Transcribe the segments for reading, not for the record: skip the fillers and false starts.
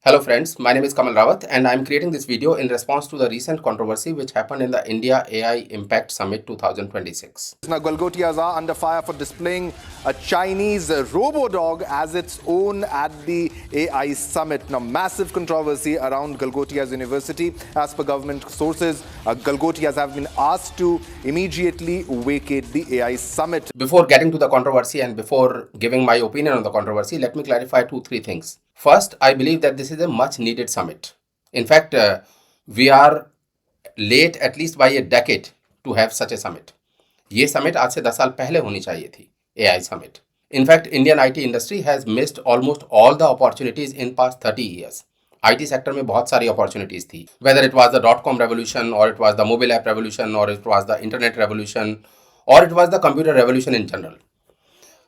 Hello friends, my name is Kamal Rawat and I am creating this video in response to the recent controversy which happened in the India AI Impact Summit 2026. Now, Galgotias are under fire for displaying a Chinese robo-dog as its own at the AI Summit. Now, massive controversy around Galgotias University. As per government sources, Galgotias have been asked to immediately vacate the AI Summit. Before getting to the controversy and before giving my opinion on the controversy, let me clarify 2-3 things. First, I believe that this is a much needed summit. In fact, we are late at least by a decade to have such a summit. ये summit आज से 10 साल पहले होनी चाहिए थी, AI summit. In fact, Indian IT industry has missed almost all the opportunities in past 30 years. IT sector में बहुत सारी opportunities थी. Whether it was the .com revolution or it was the mobile app revolution or it was the internet revolution or it was the computer revolution in general.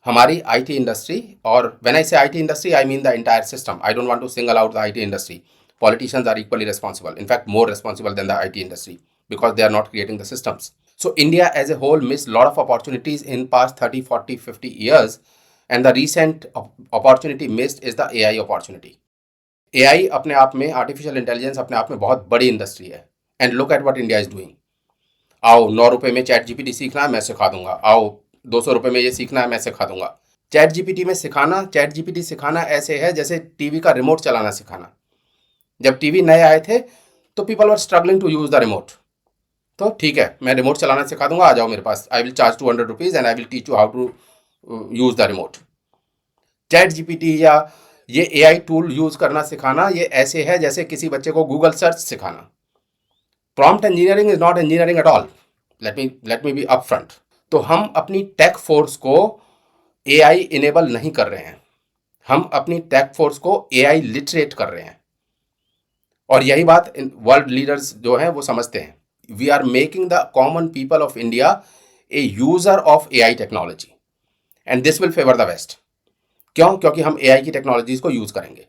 हमारी IT industry, और when I say IT industry, I mean the entire system. I don't want to single out the IT industry. Politicians are equally responsible. In fact, more responsible than the IT industry because they are not creating the systems. So India as a whole missed a lot of opportunities in past 30, 40, 50 years. And the recent opportunity missed is the AI opportunity. AI अपने आप में, artificial intelligence अपने आप में बहुत बड़ी industry है. And look at what India is doing. आओ 9 रुपए में चैट जीपीटी सीखना है, मैं सिखा दूंगा. आओ 200 रुपए में ये सीखना है, मैं सिखा दूंगा. चैट जीपीटी सिखाना ऐसे है जैसे टीवी का रिमोट चलाना सिखाना. जब टीवी नए आए थे तो people were struggling to use the remote. तो ठीक है, मैं रिमोट चलाना सिखा दूंगा, आ जाओ मेरे पास. I will charge 200 rupees and I will teach you how to use the remote. ChatGPT या ये एआई टूल यूज करना सिखाना ये ऐसे है जैसे किसी बच्चे को गूगल सर्च सिखाना. Prompt engineering is not engineering at all. Let me be upfront. तो हम अपनी टेक फोर्स को एआई इनेबल नहीं कर रहे हैं. हम अपनी टेक फोर्स को एआई लिटरेट कर रहे हैं. और यही बात वर्ल्ड लीडर्स जो हैं वो समझते हैं. We are making the common people of India a user of AI technology and this will favour the West. क्यों? क्योंकि हम एआई की टेक्नोलॉजीज को यूज करेंगे.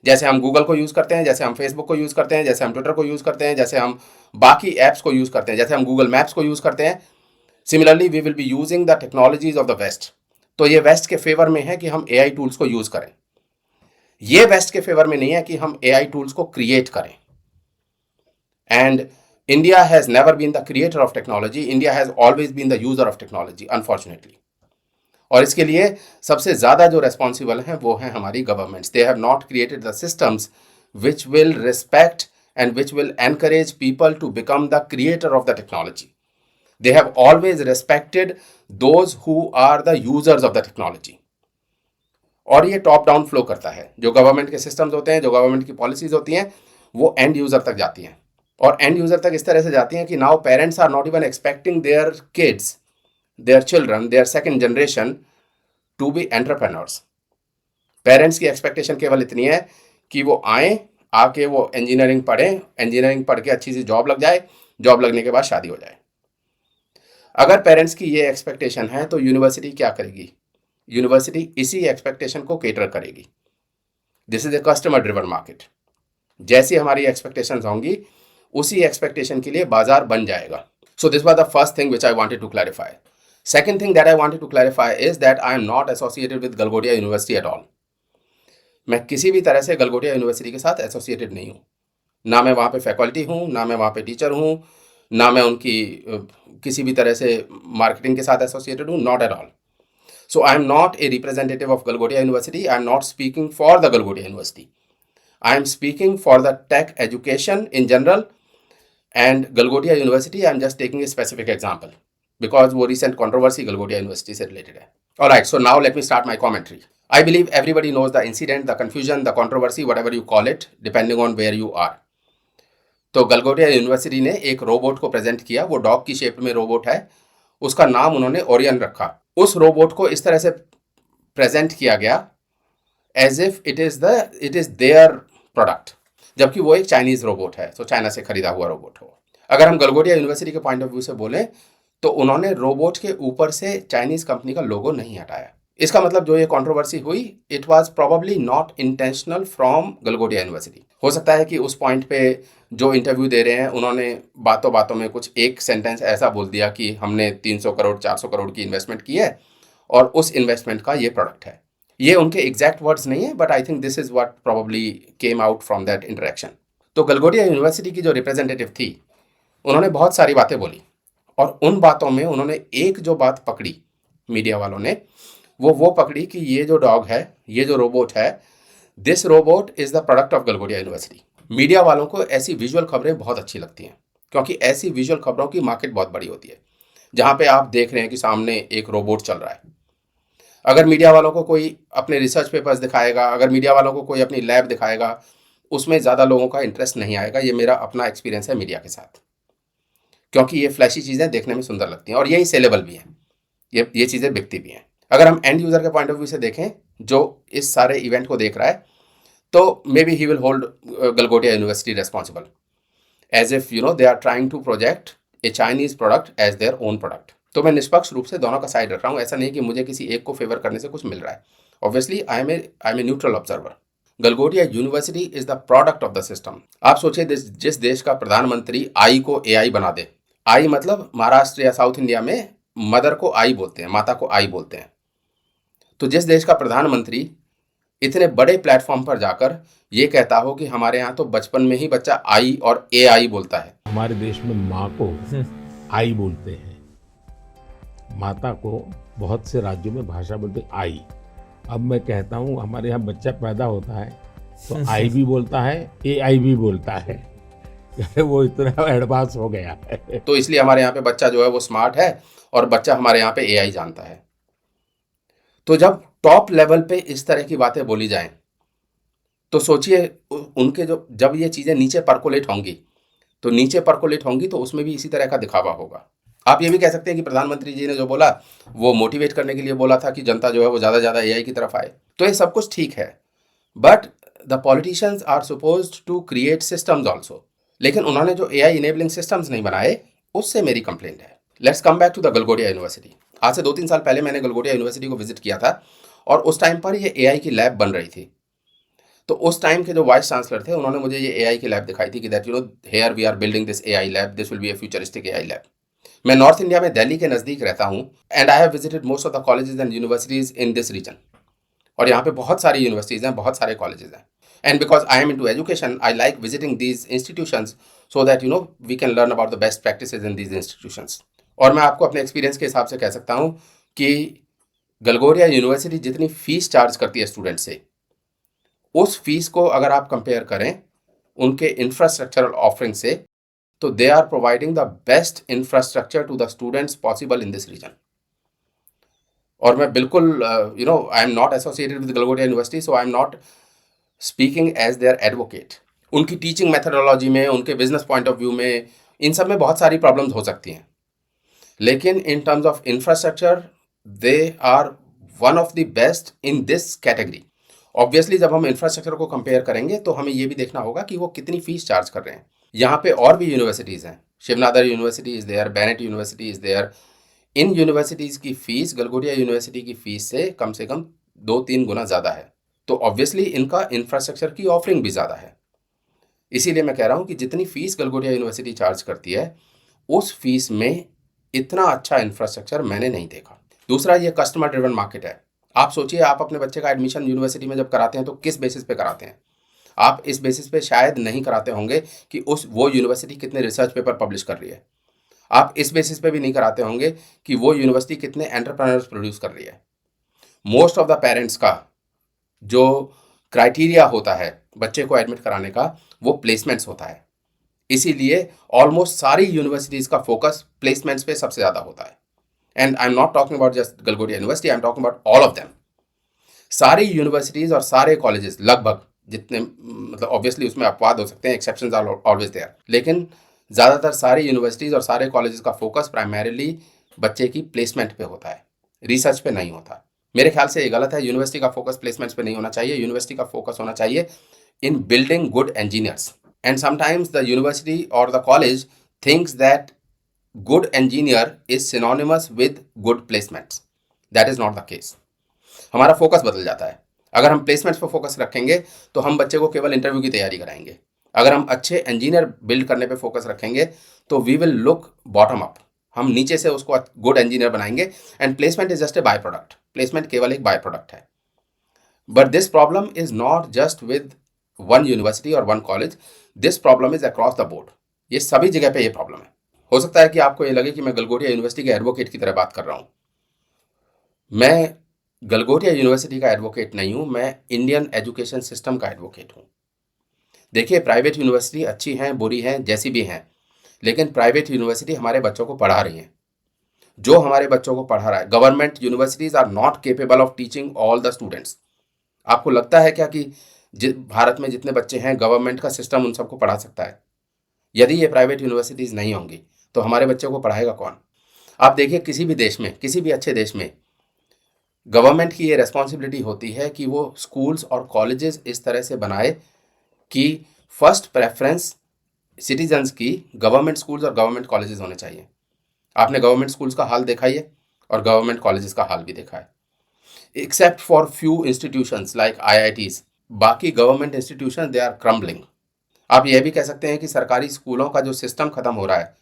जैसे हम गूगल को यूज करते हैं, जैसे हम फेसबुक को यूज करते हैं, जैसे हम ट्विटर को यूज करते हैं, जैसे हम बाकी एप्स को यूज करते हैं, जैसे हम गूगल मैप्स को यूज करते हैं. Similarly we will be using the technologies of the West. तो ये वेस्ट के फेवर में है कि हम एआई टूल्स को यूज करें. ये वेस्ट के फेवर में नहीं है कि हम एआई टूल्स को क्रिएट करें. And India has never been the creator of technology. India has always been the user of technology unfortunately. और इसके लिए सबसे ज़्यादा जो रेस्पॉन्सिबल हैं वो हैं हमारी governments. They have not created the systems which will respect and which will encourage people to become the creator of the technology. They have always respected those who are the users of the technology. और ये top down flow करता है. जो government के systems होते हैं, जो government की पॉलिसीज होती हैं, वो एंड यूजर तक जाती हैं. और एंड यूजर तक इस तरह से जाती हैं कि now parents are not even expecting their kids, their children, their second generation to be entrepreneurs. Parents की एक्सपेक्टेशन केवल इतनी है कि वो आए, आके वो इंजीनियरिंग पढ़ें, इंजीनियरिंग पढ़ के अच्छी सी जॉब लग जाए, जॉब लगने के बाद शादी हो जाए. अगर पेरेंट्स की ये एक्सपेक्टेशन है तो यूनिवर्सिटी क्या करेगी? यूनिवर्सिटी इसी एक्सपेक्टेशन को केटर करेगी. This is a customer driven market. जैसी हमारी एक्सपेक्टेशंस होंगी उसी एक्सपेक्टेशन के लिए बाजार बन जाएगा. So this was the first thing which I wanted to clarify. Second thing that I wanted to clarify is that I am not associated with Galgotia University at all. मैं किसी भी तरह से गलगोटिया यूनिवर्सिटी के साथ एसोसिएटेड नहीं हूँ. ना मैं वहाँ पे फैकल्टी हूँ, ना मैं वहाँ पे टीचर हूँ, ना मैं उनकी किसी भी तरह से मार्केटिंग के साथ एसोसिएटेड हूँ. Not at all. So I am not a representative of Galgotia University. I am not speaking for the Galgotia University. I am speaking for the tech education in general and Galgotia University. I am just taking a specific example because वो recent controversy Galgotia University से related है. Alright, so now let me start my commentary. I believe everybody knows the incident, the confusion, the controversy, whatever you call it, depending on where you are. तो Galgotia university ने एक robot को present किया. वो dog की shape में robot है. उसका नाम उन्होंने ओरियन रखा. उस रोबोट को इस तरह से प्रेजेंट किया गया as if it is their product, जबकि वो एक चाइनीज रोबोट है. तो चाइना से खरीदा हुआ रोबोट हो. अगर हम गलगोटिया यूनिवर्सिटी के पॉइंट ऑफ व्यू से बोलें तो उन्होंने रोबोट के ऊपर से चाइनीज कंपनी का लोगो नहीं हटाया. इसका मतलब जो ये कंट्रोवर्सी हुई, it was probably not intentional from Galgotia university. हो सकता है कि उस पॉइंट पे जो इंटरव्यू दे रहे हैं उन्होंने बातों बातों में कुछ एक सेंटेंस ऐसा बोल दिया कि हमने 300 करोड़ 400 करोड़ की इन्वेस्टमेंट की है और उस इन्वेस्टमेंट का ये प्रोडक्ट है. ये उनके एग्जैक्ट वर्ड्स नहीं है, but I think this is what probably came out from that interaction. तो गलगोटिया यूनिवर्सिटी की जो रिप्रेजेंटेटिव थी, उन्होंने बहुत सारी बातें बोली, और उन बातों में उन्होंने एक जो बात पकड़ी मीडिया वालों ने, वो पकड़ी कि ये जो डॉग है, ये जो रोबोट है, this robot is the product of Galgotia university. Media वालों को ऐसी विजुअल खबरें बहुत अच्छी लगती हैं, क्योंकि ऐसी विजुअल खबरों की मार्केट बहुत बड़ी होती है, जहां पे आप देख रहे हैं कि सामने एक रोबोट चल रहा है। अगर मीडिया वालों को कोई अपने रिसर्च पेपर्स दिखाएगा, अगर मीडिया वालों को कोई अपनी लैब दिखाएगा, उसमें ज़्यादा लोगों का इंटरेस्ट नहीं आएगा। ये मेरा अपना एक्सपीरियंस है मीडिया के साथ, क्योंकि ये फ्लैशी चीज़ें देखने में सुंदर लगती हैं और यही सेलेबल भी हैं, ये चीज़ें बिकती भी हैं। अगर हम एंड यूज़र के पॉइंट ऑफ व्यू से देखें, जो इस सारे इवेंट को देख रहा है, तो maybe he will hold Galgotia University responsible, as if they are trying to project a Chinese product as their own product. तो मैं निष्पक्ष रूप से दोनों का साइड रख रहा हूँ। ऐसा नहीं कि मुझे किसी एक को फेवर करने से कुछ मिल रहा है। Obviously I am a neutral observer. Galgotia University is the product of the system. आप सोचिए, जिस देश का प्रधानमंत्री आई को एआई बना दे, आई मतलब महाराष्ट्र या साउथ इंडिया में मदर को आई बोलते हैं, माता को आई बोलते हैं। तो जिस देश का प्रधानमंत्री इतने बड़े प्लेटफॉर्म पर जाकर ये कहता हो कि हमारे यहाँ तो बचपन में ही बच्चा आई और एआई बोलता है। हमारे देश में माँ को आई बोलते हैं, माता को बहुत से राज्यों में भाषा बोलते हैं आई। अब मैं कहता हूँ हमारे यहाँ बच्चा पैदा होता है तो आई भी बोलता है, एआई भी बोलता है। वो इतना एडवांस हो गया है। तो इसलिए हमारे यहाँ पे बच्चा जो है वो स्मार्ट है और बच्चा हमारे यहाँ पे एआई जानता है। तो जब टॉप लेवल पे इस तरह की बातें बोली जाएं, तो सोचिए उनके जब ये चीज़ें नीचे परकोलेट होंगी, तो उसमें भी इसी तरह का दिखावा होगा। आप ये भी कह सकते हैं कि प्रधानमंत्री जी ने जो बोला वो मोटिवेट करने के लिए बोला था कि जनता जो है वो ज़्यादा ज़्यादा एआई की तरफ आए। तो ये सब कुछ ठीक है, but the politicians are supposed to create systems also. लेकिन उन्होंने जो एआई इनेबलिंग सिस्टम्स नहीं बनाए, उससे मेरी कंप्लेंट है। Let's come back to the Galgotia University. आज से 2-3 साल पहले मैंने गलगोटिया यूनिवर्सिटी को विजिट किया था, और उस टाइम पर ये एआई की लैब बन रही थी। तो उस टाइम के जो वाइस चांसलर थे, उन्होंने मुझे ये एआई की लैब दिखाई थी कि that here we are building this AI lab, this will be a futuristic AI lab. मैं नॉर्थ इंडिया में दिल्ली के नज़दीक रहता हूँ, and I have visited most of the colleges and universities in this region. और यहाँ पे बहुत सारी यूनिवर्सिटीज़ हैं, बहुत सारे कॉलेजेस हैं। And because I am into education, I like visiting these institutions so that we can learn about the best practices in these institutions. और मैं आपको अपने एक्सपीरियंस के हिसाब से कह सकता हूँ कि गलगोटिया यूनिवर्सिटी जितनी फीस चार्ज करती है स्टूडेंट से, उस फीस को अगर आप कंपेयर करें उनके इंफ्रास्ट्रक्चरल ऑफरिंग से, तो they are providing the best infrastructure to the students possible in this region. और मैं बिल्कुल I am not associated with Galgotia University, so I am not speaking as their advocate. उनकी टीचिंग मेथडोलॉजी में, उनके business point of view में, इन सब में बहुत सारी प्रॉब्लम्स हो सकती हैं, लेकिन in terms of infrastructure they are one of the best in this category. Obviously जब हम इंफ्रास्ट्रक्चर को कंपेयर करेंगे तो हमें ये भी देखना होगा कि वो कितनी फीस चार्ज कर रहे हैं। यहाँ पे और भी यूनिवर्सिटीज़ हैं, Shiv Nadar university is there, Bennett university is there. इन यूनिवर्सिटीज़ की फ़ीस गलगोटिया यूनिवर्सिटी की फ़ीस से कम 2-3 गुना ज़्यादा है। तो ऑब्वियसली इनका इंफ्रास्ट्रक्चर की ऑफरिंग भी ज़्यादा है। इसीलिए मैं कह रहा हूँ कि जितनी फ़ीस गलगोटिया यूनिवर्सिटी चार्ज करती है, उस फीस में इतना अच्छा इंफ्रास्ट्रक्चर मैंने नहीं देखा। दूसरा, ये कस्टमर ड्रिवन मार्केट है। आप सोचिए, आप अपने बच्चे का एडमिशन यूनिवर्सिटी में जब कराते हैं तो किस बेसिस पे कराते हैं? आप इस बेसिस पे शायद नहीं कराते होंगे कि वो यूनिवर्सिटी कितने रिसर्च पेपर पब्लिश कर रही है। आप इस बेसिस पे भी नहीं कराते होंगे कि वो यूनिवर्सिटी कितने एंटरप्रेन्योर्स प्रोड्यूस कर रही है। मोस्ट ऑफ द पेरेंट्स का जो क्राइटेरिया होता है बच्चे को एडमिट कराने का, वो प्लेसमेंट्स होता है। इसीलिए ऑलमोस्ट सारी यूनिवर्सिटीज़ का फोकस प्लेसमेंट्स पे सबसे ज़्यादा होता है। And I am not talking about just Galgotia University, I am talking about all of them. सारी यूनिवर्सिटीज़ और सारे कॉलेजेस लगभग जितने, मतलब ऑब्वियसली उसमें अपवाद हो सकते हैं, एक्सेप्शंस आर ऑलवेज देयर, लेकिन ज़्यादातर सारी यूनिवर्सिटीज़ और सारे कॉलेजेस का फोकस प्राइमरीली बच्चे की प्लेसमेंट पे होता है, रिसर्च पे नहीं होता। मेरे ख्याल से ये गलत है। यूनिवर्सिटी का फोकस प्लेसमेंट्स पे नहीं होना चाहिए। यूनिवर्सिटी का फोकस होना चाहिए in building good engineers. And sometimes the university और the college thinks that good engineer is synonymous with good placements. That is not the case. हमारा फोकस बदल जाता है। अगर हम प्लेसमेंट्स पर फोकस रखेंगे तो हम बच्चे को केवल इंटरव्यू की तैयारी कराएंगे। अगर हम अच्छे इंजीनियर बिल्ड करने पे फोकस रखेंगे तो we will look bottom up, हम नीचे से उसको गुड इंजीनियर बनाएंगे। And placement is just a by product. Placement केवल एक बाय प्रोडक्ट है। But this problem is not just with one university or one college. This problem is across the board. ये सभी जगह पे ये प्रॉब्लम है. हो सकता है कि आपको ये लगे कि मैं गलगोटिया यूनिवर्सिटी के एडवोकेट की तरह बात कर रहा हूँ. मैं गलगोटिया यूनिवर्सिटी का एडवोकेट नहीं हूँ, मैं इंडियन एजुकेशन सिस्टम का एडवोकेट हूँ. देखिए, प्राइवेट यूनिवर्सिटी अच्छी हैं, बुरी हैं, जैसी भी हैं, लेकिन प्राइवेट यूनिवर्सिटी हमारे बच्चों को पढ़ा रही हैं. जो हमारे बच्चों को पढ़ा रहा है, government universities are not capable of teaching all the students. आपको लगता है क्या कि भारत में जितने बच्चे हैं गवर्नमेंट का सिस्टम उन सबको पढ़ा सकता है? यदि ये प्राइवेट यूनिवर्सिटीज़ नहीं होंगी तो हमारे बच्चों को पढ़ाएगा कौन? आप देखिए, किसी भी देश में, किसी भी अच्छे देश में गवर्नमेंट की ये रेस्पॉन्सिबिलिटी होती है कि वो स्कूल्स और कॉलेजेस इस तरह से बनाए कि फर्स्ट प्रेफरेंस सिटीजन्स की गवर्नमेंट स्कूल्स और गवर्नमेंट कॉलेजेस होने चाहिए. आपने गवर्नमेंट स्कूल्स का हाल देखा ही है और गवर्नमेंट कॉलेजेस का हाल भी देखा है. Except for few institutions like IITs, बाकी government institution they are crumbling. आप यह भी कह सकते हैं कि सरकारी स्कूलों का जो सिस्टम खत्म हो रहा है,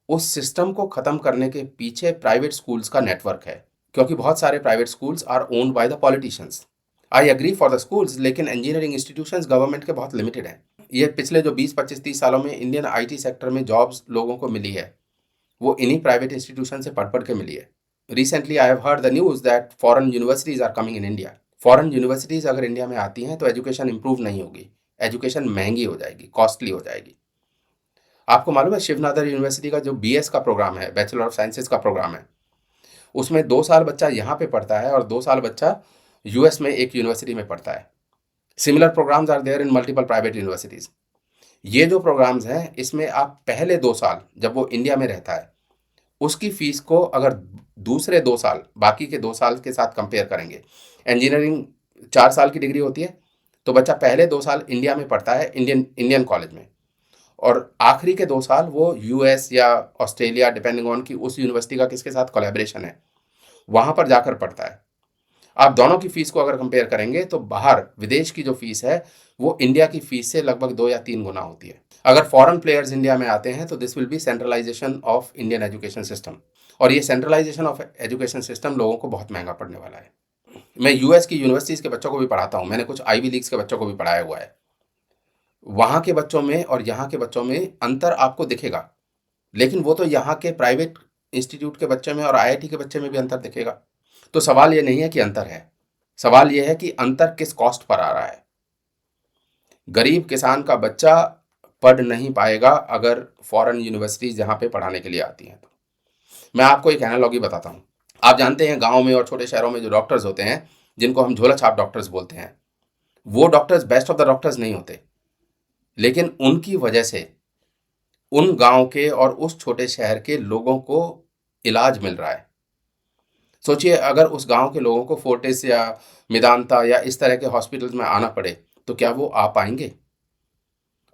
उस सिस्टम को खत्म करने के पीछे प्राइवेट स्कूल्स का नेटवर्क है, क्योंकि बहुत सारे private schools are owned by the politicians. I agree for the schools, लेकिन इंजीनियरिंग इंस्टीट्यूशंस गवर्नमेंट के बहुत लिमिटेड हैं. ये पिछले जो 20, 25, 30 सालों में इंडियन IT सेक्टर में जॉब्स लोगों को मिली है, वो इन्हीं प्राइवेट इंस्टीट्यूशन से पढ़ के मिली है. Recently, I have heard the news that foreign universities are coming in India. Foreign universities अगर इंडिया में आती हैं तो एजुकेशन इंप्रूव नहीं होगी, एजुकेशन महंगी हो जाएगी, कॉस्टली हो जाएगी. आपको मालूम है शिवनादर यूनिवर्सिटी का जो BS का प्रोग्राम है, बैचलर ऑफ साइंसेज का प्रोग्राम है, उसमें 2 साल बच्चा यहाँ पे पढ़ता है और 2 साल बच्चा US में एक यूनिवर्सिटी में पढ़ता है. Similar programmes are there in multiple private universities. ये जो प्रोग्राम्स हैं, इसमें आप पहले 2 साल जब वो इंडिया में रहता है, उसकी फीस को अगर दूसरे 2 साल, बाकी के 2 साल के साथ कंपेयर करेंगे, इंजीनियरिंग 4 साल की डिग्री होती है, तो बच्चा पहले 2 साल इंडिया में पढ़ता है इंडियन कॉलेज में, और आखिरी के 2 साल वो US या ऑस्ट्रेलिया, डिपेंडिंग ऑन कि उस यूनिवर्सिटी का किसके साथ कोलैबोरेशन है, वहाँ पर जाकर पढ़ता है. आप दोनों की फीस को अगर कंपेयर करेंगे तो बाहर विदेश की जो फीस है वो इंडिया की फीस से लगभग 2 या 3 गुना होती है. अगर फॉरेन प्लेयर्स इंडिया में आते हैं तो this will be centralisation of Indian education system, और ये सेंट्रलाइजेशन ऑफ एजुकेशन सिस्टम लोगों को बहुत महंगा पड़ने वाला है. मैं US की यूनिवर्सिटीज़ के बच्चों को भी पढ़ाता हूँ, मैंने कुछ आईवी लीग्स के बच्चों को भी पढ़ाया हुआ है. वहाँ के बच्चों में और यहाँ के बच्चों में अंतर आपको दिखेगा, लेकिन वो तो यहाँ के प्राइवेट इंस्टीट्यूट के बच्चे में और IIT के बच्चे में भी अंतर दिखेगा. तो सवाल ये नहीं है कि अंतर है, सवाल ये है कि अंतर किस कॉस्ट पर आ रहा है. गरीब किसान का बच्चा पढ़ नहीं पाएगा अगर फॉरेन यूनिवर्सिटीज़ यहाँ पे पढ़ाने के लिए आती हैं. तो मैं आपको एक एनालॉजी बताता हूँ. आप जानते हैं गाँव में और छोटे शहरों में जो डॉक्टर्स होते हैं, जिनको हम झोला छाप डॉक्टर्स बोलते हैं, वो doctors best of the doctors नहीं होते, लेकिन उनकी वजह से उन गाँव के और उस छोटे शहर के लोगों को इलाज मिल रहा है. सोचिए, अगर उस गांव के लोगों को फोर्टिस या मेदांता या इस तरह के हॉस्पिटल्स में आना पड़े तो क्या वो आ पाएंगे?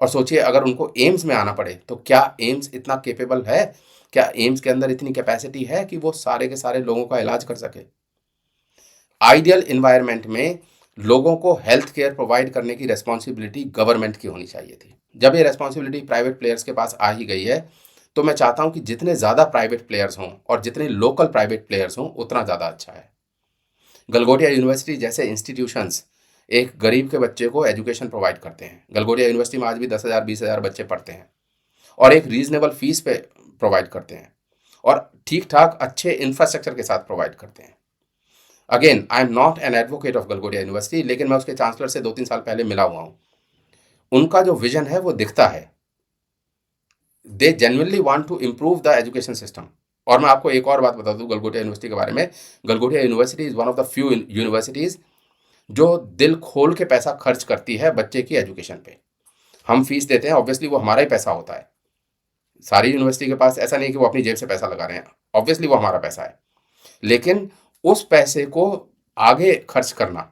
और सोचिए, अगर उनको एम्स में आना पड़े तो क्या एम्स इतना केपेबल है, क्या एम्स के अंदर इतनी कैपेसिटी है कि वो सारे के सारे लोगों का इलाज कर सके? आइडियल इन्वायरमेंट में लोगों को हेल्थ केयर प्रोवाइड करने की रेस्पॉन्सिबिलिटी गवर्नमेंट की होनी चाहिए थी. जब ये रेस्पॉन्सिबिलिटी प्राइवेट प्लेयर्स के पास आ ही गई है तो मैं चाहता हूं कि जितने ज़्यादा प्राइवेट प्लेयर्स हों और जितने लोकल प्राइवेट प्लेयर्स हों उतना ज़्यादा अच्छा है. गलगोटिया यूनिवर्सिटी जैसे इंस्टीट्यूशंस एक गरीब के बच्चे को एजुकेशन प्रोवाइड करते हैं. गलगोटिया यूनिवर्सिटी में आज भी 10,000 20,000 बच्चे पढ़ते हैं और एक रीजनेबल फीस पे प्रोवाइड करते हैं और ठीक ठाक अच्छे इंफ्रास्ट्रक्चर के साथ प्रोवाइड करते हैं. Again, I am not an advocate of Galgotia university, लेकिन मैं उसके चांसलर से 2-3 साल पहले मिला हुआ हूँ. उनका जो विजन है वो दिखता है. They genuinely want to improve the education system. और मैं आपको एक और बात बता दूं गलगोटिया यूनिवर्सिटी के बारे में. Galgotia university is one of the few universities जो दिल खोल के पैसा खर्च करती है बच्चे की एजुकेशन पे. हम फीस देते हैं, ऑब्वियसली वो हमारा ही पैसा होता है. सारी यूनिवर्सिटी के पास ऐसा नहीं कि वो अपनी जेब से पैसा लगा रहे हैं, ऑब्वियसली वो हमारा पैसा है, लेकिन उस पैसे को आगे खर्च करना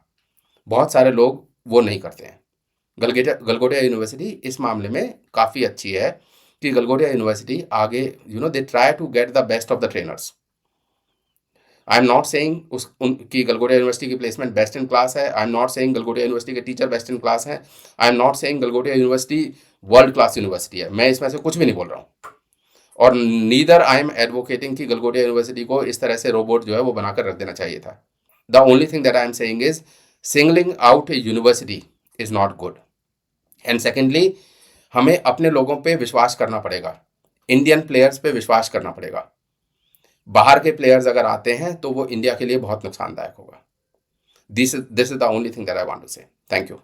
बहुत सारे लोग वो नहीं करते हैं. गलगोटिया यूनिवर्सिटी इस मामले में काफ़ी अच्छी है कि गलगोटिया यूनिवर्सिटी आगे they try to get the best of the trainers. I am not saying उनकी गलगोटिया यूनिवर्सिटी की प्लेसमेंट बेस्ट इन क्लास है. I am not saying Galgotia University के टीचर बेस्ट इन क्लास हैं. I am not saying Galgotia University world class university है. मैं इसमें से कुछ भी नहीं बोल रहा हूँ. और नीदर आई एम एडवोकेटिंग कि गलगोटिया यूनिवर्सिटी को इस तरह से रोबोट जो है वो बनाकर रख देना चाहिए था. The only thing that I am saying is singling out A university is not good. And secondly, हमें अपने लोगों पे विश्वास करना पड़ेगा, इंडियन प्लेयर्स पे विश्वास करना पड़ेगा। बाहर के प्लेयर्स अगर आते हैं तो वो इंडिया के लिए बहुत नुकसानदायक होगा। This is the only thing that I want to say. Thank you.